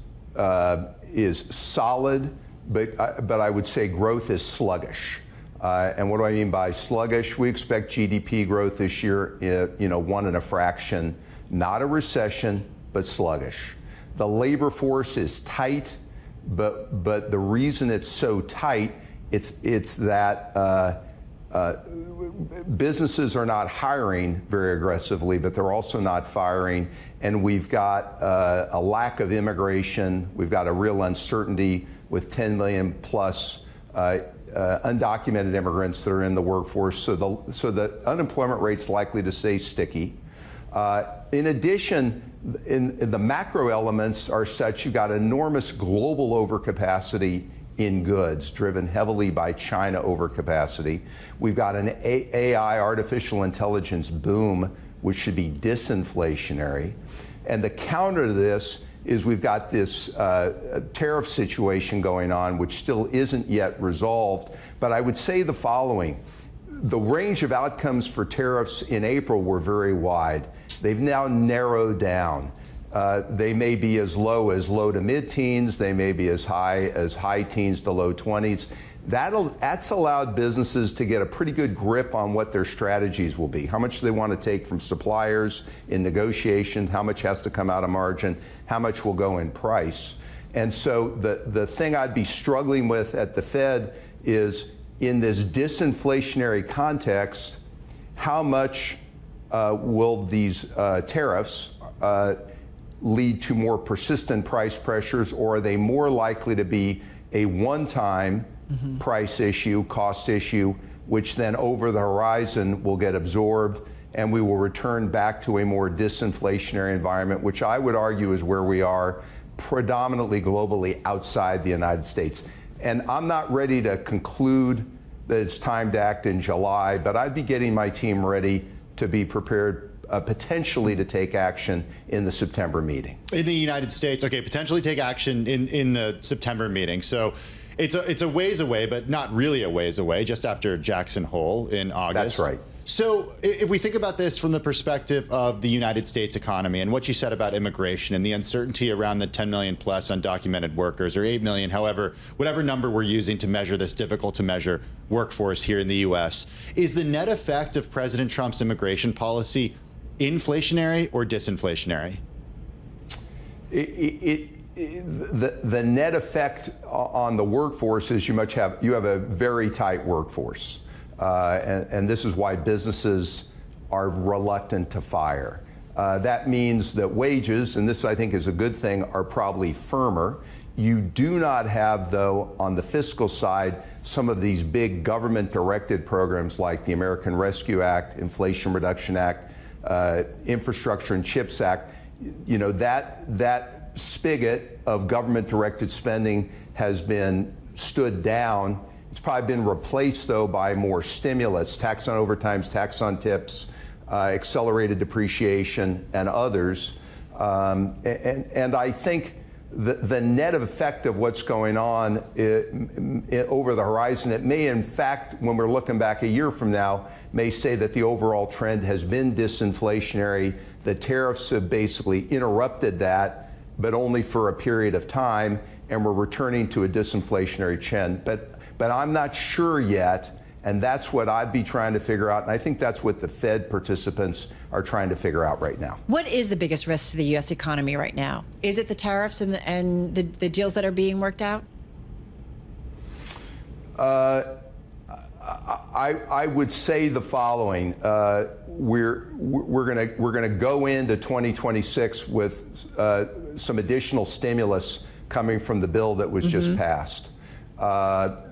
Speaker 10: solid, but I would say growth is sluggish. And what do I mean by sluggish? We expect GDP growth this year, 1 and a fraction, not a recession, but sluggish. The labor force is tight, but the reason it's so tight, it's that businesses are not hiring very aggressively, but they're also not firing. And we've got a lack of immigration. We've got a real uncertainty with 10 million plus undocumented immigrants that are in the workforce, so the unemployment rate's likely to stay sticky. In addition, in the macro elements are such, you've got enormous global overcapacity in goods, driven heavily by China overcapacity. We've got an AI, artificial intelligence boom, which should be disinflationary. And the counter to this is we've got this tariff situation going on, which still isn't yet resolved. But I would say the following. The range of outcomes for tariffs in April were very wide. They've now narrowed down. They may be as low to mid-teens. They may be as high teens to low 20s. That's allowed businesses to get a pretty good grip on what their strategies will be. How much they want to take from suppliers in negotiation, how much has to come out of margin, how much will go in price. And so the thing I'd be struggling with at the Fed is, in this disinflationary context, how much will these tariffs lead to more persistent price pressures, or are they more likely to be a one-time price issue, cost issue, which then over the horizon will get absorbed and we will return back to a more disinflationary environment, which I would argue is where we are predominantly globally outside the United States. And I'm not ready to conclude that it's time to act in July, but I'd be getting my team ready to be prepared potentially to take action in the September meeting.
Speaker 3: In the United States, okay, potentially take action in the September meeting. So it's a ways away, but not really a ways away, just after Jackson Hole in August.
Speaker 10: That's right.
Speaker 3: So if we think about this from the perspective of the United States economy and what you said about immigration and the uncertainty around the 10 million plus undocumented workers, or 8 million, however, whatever number we're using to measure this difficult to measure workforce here in the U.S., is the net effect of President Trump's immigration policy inflationary or disinflationary?
Speaker 10: The net effect on the workforce is you have a very tight workforce. And this is why businesses are reluctant to fire. That means that wages, and this I think is a good thing, are probably firmer. You do not have, though, on the fiscal side, some of these big government-directed programs like the American Rescue Act, Inflation Reduction Act, Infrastructure and Chips Act. You know, that spigot of government-directed spending has been stood down. It's probably been replaced, though, by more stimulus, tax on overtimes, tax on tips, accelerated depreciation, and others. And I think the net effect of what's going on over the horizon, it may, in fact, when we're looking back a year from now, may say that the overall trend has been disinflationary. The tariffs have basically interrupted that, but only for a period of time, and we're returning to a disinflationary trend. But I'm not sure yet, and that's what I'd be trying to figure out, and I think that's what the Fed participants are trying to figure out right now.
Speaker 2: What is the biggest risk to the U.S. economy right now? Is it the tariffs and the deals that are being worked out?
Speaker 10: I would say the following: we're gonna go into 2026 with some additional stimulus coming from the bill that was just passed.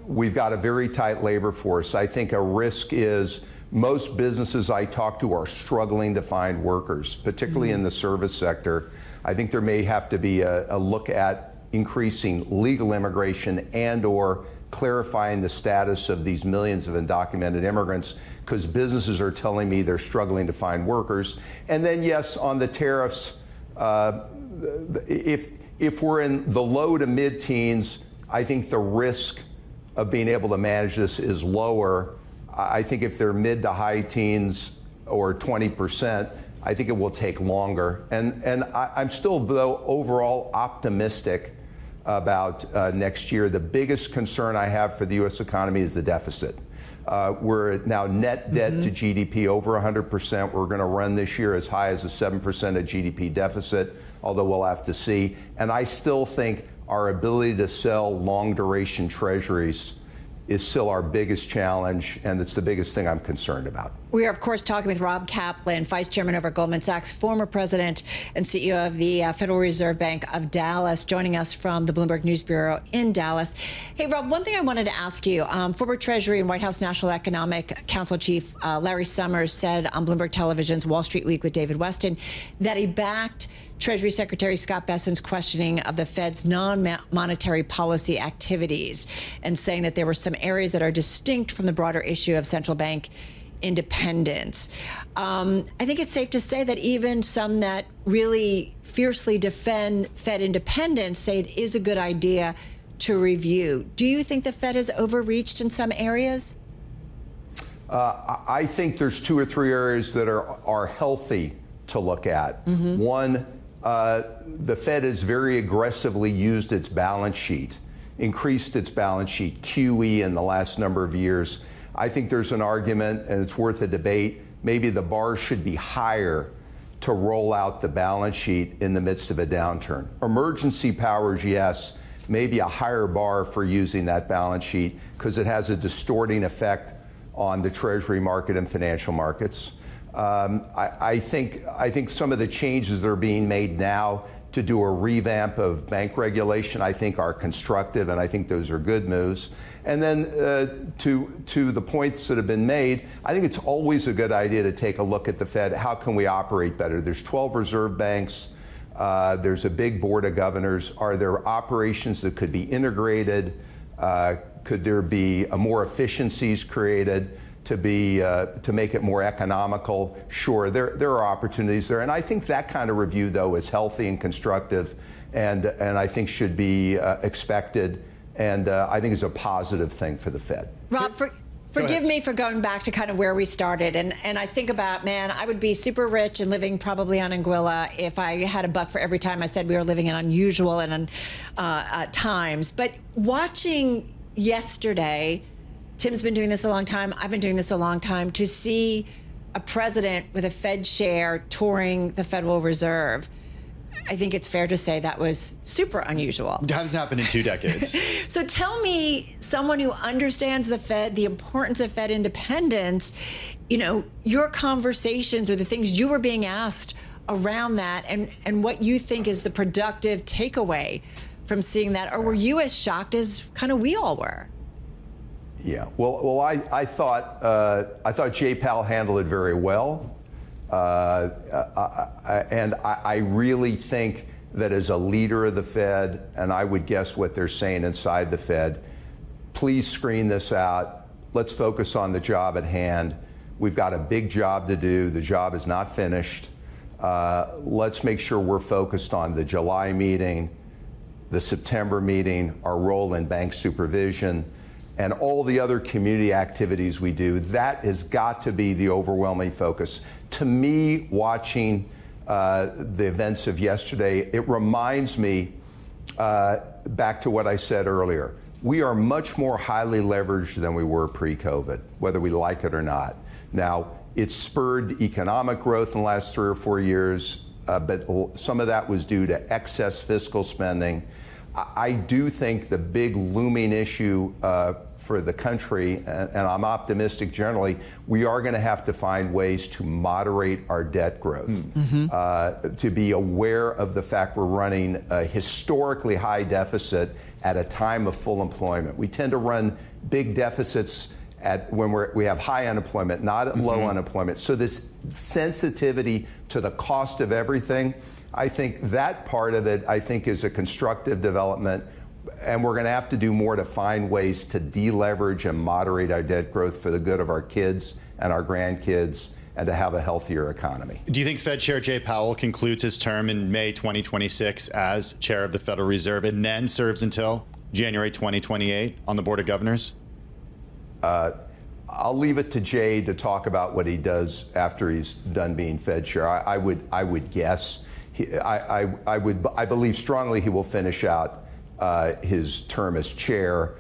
Speaker 10: We've got a very tight labor force. I think a risk is most businesses I talk to are struggling to find workers, particularly in the service sector. I think there may have to be a look at increasing legal immigration and/or clarifying the status of these millions of undocumented immigrants, because businesses are telling me they're struggling to find workers. And then, yes, on the tariffs, if we're in the low to mid-teens, I think the risk of being able to manage this is lower. I think if they're mid to high teens or 20%, I think it will take longer. And I'm still, though, overall optimistic about next year. The biggest concern I have for the U.S. economy is the deficit. We're now net debt to GDP over 100%. We're going to run this year as high as a 7% of GDP deficit, although we'll have to see. And I still think our ability to sell long-duration treasuries is still our biggest challenge, and it's the biggest thing I'm concerned about.
Speaker 2: We are, of course, talking with Rob Kaplan, Vice Chairman of Goldman Sachs, former President and CEO of the Federal Reserve Bank of Dallas, joining us from the Bloomberg News Bureau in Dallas. Hey, Rob, one thing I wanted to ask you. Former Treasury and White House National Economic Council Chief Larry Summers said on Bloomberg Television's Wall Street Week with David Weston that he backed Treasury Secretary Scott Bessent's questioning of the Fed's non-monetary policy activities and saying that there were some areas that are distinct from the broader issue of central bank independence. I think it's safe to say that even some that really fiercely defend Fed independence say it is a good idea to review. Do you think the Fed has overreached in some areas?
Speaker 10: I think there's 2 or 3 areas that are healthy to look at. One, the Fed has very aggressively used its balance sheet, increased its balance sheet, QE, in the last number of years. I think there's an argument, and it's worth a debate, maybe the bar should be higher to roll out the balance sheet in the midst of a downturn. Emergency powers, yes, maybe a higher bar for using that balance sheet because it has a distorting effect on the Treasury market and financial markets. I think some of the changes that are being made now to do a revamp of bank regulation, I think, are constructive, and I think those are good moves. And then to the points that have been made, I think it's always a good idea to take a look at the Fed. How can we operate better? There's 12 reserve banks. There's a big board of governors. Are there operations that could be integrated? Could there be more efficiencies created to make it more economical? Sure, there are opportunities there. And I think that kind of review, though, is healthy and constructive, and I think should be expected, and I think is a positive thing for the Fed.
Speaker 2: Rob, forgive me for going back to kind of where we started. And I think about, man, I would be super rich and living probably on Anguilla if I had a buck for every time I said we were living in unusual and times. But watching yesterday, Tim's been doing this a long time, I've been doing this a long time, to see a president with a Fed chair touring the Federal Reserve, I think it's fair to say that was super unusual.
Speaker 3: That hasn't happened in 2 decades.
Speaker 2: So tell me, someone who understands the Fed, the importance of Fed independence, you know, your conversations or the things you were being asked around that and what you think is the productive takeaway from seeing that? Or were you as shocked as kind of we all were?
Speaker 10: Yeah, well, I thought Jay Powell handled it very well. And I really think that as a leader of the Fed, and I would guess what they're saying inside the Fed, please screen this out. Let's focus on the job at hand. We've got a big job to do. The job is not finished. Let's make sure we're focused on the July meeting, the September meeting, our role in bank supervision, and all the other community activities we do. That has got to be the overwhelming focus. To me, watching the events of yesterday, it reminds me back to what I said earlier. We are much more highly leveraged than we were pre-COVID, whether we like it or not. Now, it's spurred economic growth in the last 3 or 4 years, but some of that was due to excess fiscal spending. I do think the big looming issue for the country, and I'm optimistic generally, we are going to have to find ways to moderate our debt growth, to be aware of the fact we're running a historically high deficit at a time of full employment. We tend to run big deficits when we have high unemployment, not at low unemployment. So this sensitivity to the cost of everything, I think that part of it, I think, is a constructive development. And we're going to have to do more to find ways to deleverage and moderate our debt growth for the good of our kids and our grandkids, and to have a healthier economy.
Speaker 3: Do you think Fed Chair Jay Powell concludes his term in May 2026 as chair of the Federal Reserve and then serves until January 2028 on the Board of Governors?
Speaker 10: I'll leave it to Jay to talk about what he does after he's done being Fed Chair. I would guess. I believe strongly he will finish out his term as chair.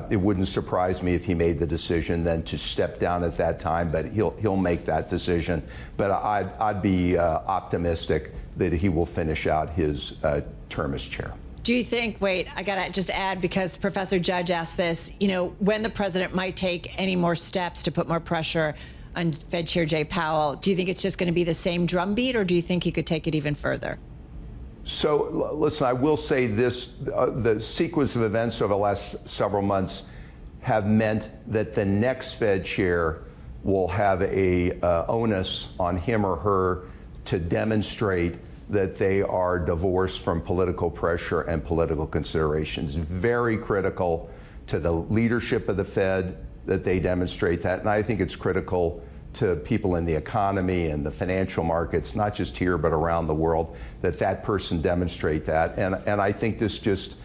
Speaker 10: It wouldn't surprise me if he made the decision then to step down at that time, but he'll make that decision. But I'd be optimistic that he will finish out his term as chair.
Speaker 2: Do you think, wait, I got to just add, because Professor Judge asked this, when the president might take any more steps to put more pressure on Fed Chair Jay Powell, do you think it's just going to be the same drumbeat, or do you think he could take it even further?
Speaker 10: So, listen, I will say this, the sequence of events over the last several months have meant that the next Fed chair will have a onus on him or her to demonstrate that they are divorced from political pressure and political considerations. Very critical to the leadership of the Fed that they demonstrate that. And I think it's critical to people in the economy and the financial markets, not just here, but around the world, that person demonstrate that. And I think this just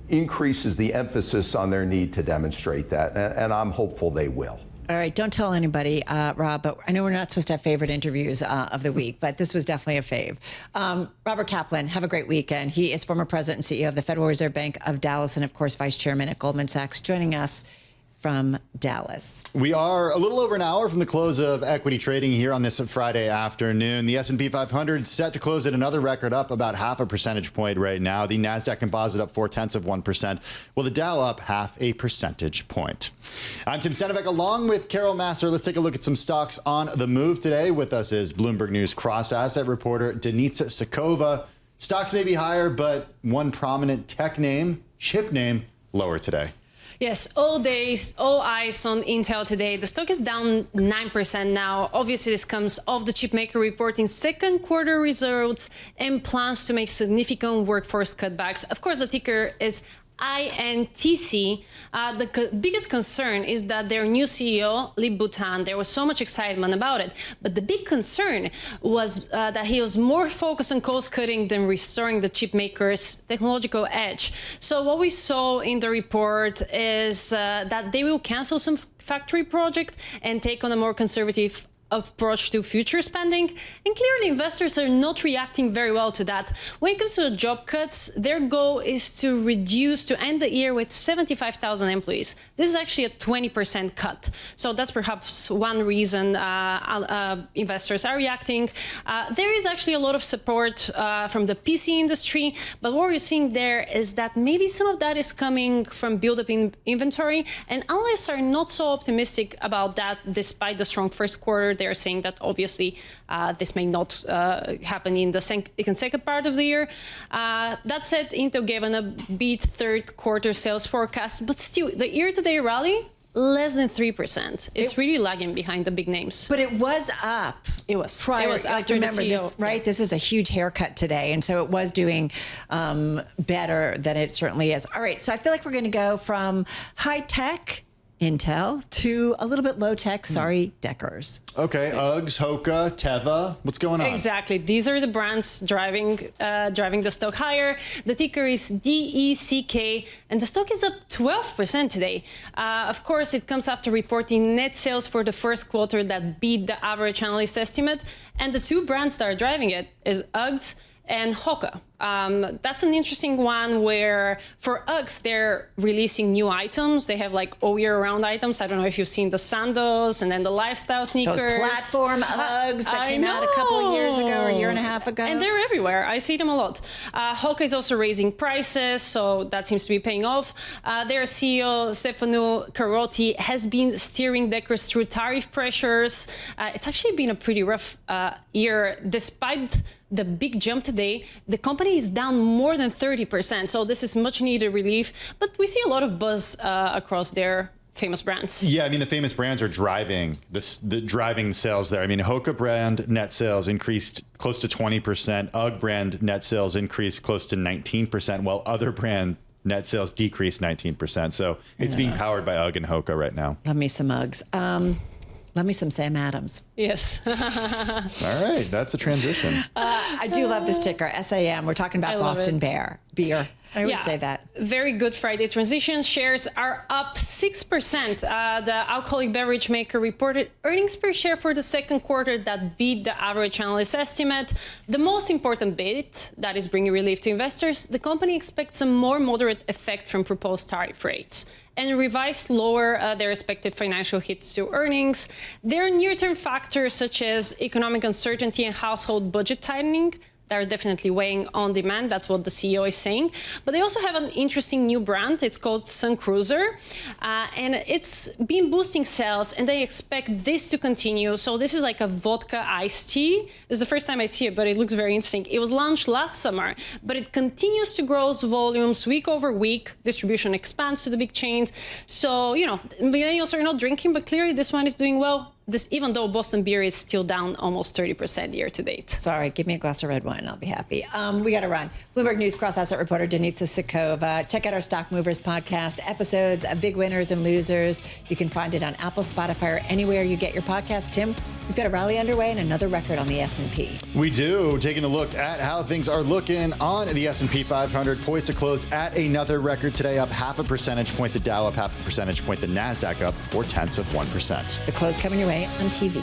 Speaker 10: increases the emphasis on their need to demonstrate that. And I'm hopeful they will.
Speaker 2: All right, don't tell anybody, Rob, but I know we're not supposed to have favorite interviews of the week, but this was definitely a fave. Robert Kaplan, have a great weekend. He is former president and CEO of the Federal Reserve Bank of Dallas and, of course, vice chairman at Goldman Sachs, joining us from Dallas.
Speaker 3: We are a little over an hour from the close of equity trading here on this Friday afternoon. The S&P 500 set to close at another record, up about 0.5 percentage point right now. The NASDAQ Composite up 0.4%, while the Dow up 0.5 percentage point. I'm Tim Stanovic along with Carol Masser. Let's take a look at some stocks on the move today. With us is Bloomberg News cross-asset reporter Denitsa Tsekova. Stocks may be higher, but one prominent tech name, chip name, lower today.
Speaker 11: Yes, all eyes on Intel today. The stock is down 9% now. Obviously, this comes off the chipmaker reporting second quarter results and plans to make significant workforce cutbacks. Of course, the ticker is INTC. The biggest concern is that their new CEO, Lip Bhutan, there was so much excitement about it. But the big concern was that he was more focused on cost cutting than restoring the chip maker's technological edge. So what we saw in the report is that they will cancel some factory project and take on a more conservative approach to future spending, and clearly investors are not reacting very well to that. When it comes to the job cuts, their goal is to end the year with 75,000 employees. This is actually a 20% cut. So that's perhaps one reason investors are reacting. There is actually a lot of support from the PC industry, but what we're seeing there is that maybe some of that is coming from build-up in inventory, and analysts are not so optimistic about that despite the strong first quarter They're saying that obviously this may not happen in the second part of the year. That said, Intel gave an upbeat third quarter sales forecast, but still, the year-to-date rally, less than 3%. It's really lagging behind the big names.
Speaker 2: But it was up.
Speaker 11: It was.
Speaker 2: Prior,
Speaker 11: it was after
Speaker 2: remember
Speaker 11: the CEO.
Speaker 2: this, right? This is a huge haircut today, and so it was doing better than it certainly is. All right, so I feel like we're going to go from high tech Intel to a little bit low tech, Deckers.
Speaker 3: Okay, Uggs, Hoka, Teva. What's going on?
Speaker 11: Exactly. These are the brands driving the stock higher. The ticker is DECK, and the stock is up 12% today. Of course, it comes after reporting net sales for the first quarter that beat the average analyst estimate. And the two brands that are driving it is Uggs and Hoka. That's an interesting one where for Uggs, they're releasing new items. They have like all year round items. I don't know if you've seen the sandals and then the lifestyle sneakers.
Speaker 2: Those platform Uggs that came out a couple of years ago or a year and a half ago.
Speaker 11: And they're everywhere. I see them a lot. Hoka is also raising prices, so that seems to be paying off. Their CEO, Stefano Carotti, has been steering Deckers through tariff pressures. It's actually been a pretty rough year. Despite the big jump today, the company is down more than 30%. So this is much needed relief. But we see a lot of buzz across their famous brands.
Speaker 3: Yeah, I mean, the famous brands are driving the driving sales there. I mean, Hoka brand net sales increased close to 20%. UGG brand net sales increased close to 19%, while other brand net sales decreased 19%. So it's being powered by UGG and Hoka right now.
Speaker 2: Love me some Uggs. Love me some Sam Adams.
Speaker 11: Yes.
Speaker 3: All right, that's a transition.
Speaker 2: I do love this ticker, SAM. We're talking about Boston Beer. I always say that.
Speaker 11: Very good Friday transition. Shares are up 6%. The alcoholic beverage maker reported earnings per share for the second quarter that beat the average analyst estimate. The most important bit that is bringing relief to investors, the company expects a more moderate effect from proposed tariff rates and revised lower their expected financial hits to earnings. There are near-term factors such as economic uncertainty and household budget tightening that are definitely weighing on demand. That's what the CEO is saying. But they also have an interesting new brand. It's called Sun Cruiser. And it's been boosting sales, and they expect this to continue. So this is like a vodka iced tea. This is the first time I see it, but it looks very interesting. It was launched last summer, but it continues to grow its volumes week over week. Distribution expands to the big chains. So, millennials are not drinking, but clearly this one is doing well. Even though Boston Beer is still down almost 30% year to date.
Speaker 2: Sorry, give me a glass of red wine. I'll be happy. We got to run. Bloomberg News cross-asset reporter Denitsa Tsekova. Check out our Stock Movers podcast episodes of Big Winners and Losers. You can find it on Apple, Spotify, or anywhere you get your podcast. Tim, we've got a rally underway and another record on the S&P.
Speaker 3: We do. Taking a look at how things are looking on the S&P 500. Poised to close at another record today, up 0.5 percentage point. The Dow up 0.5 percentage point. The NASDAQ up 0.4%.
Speaker 2: The close coming your way on TV.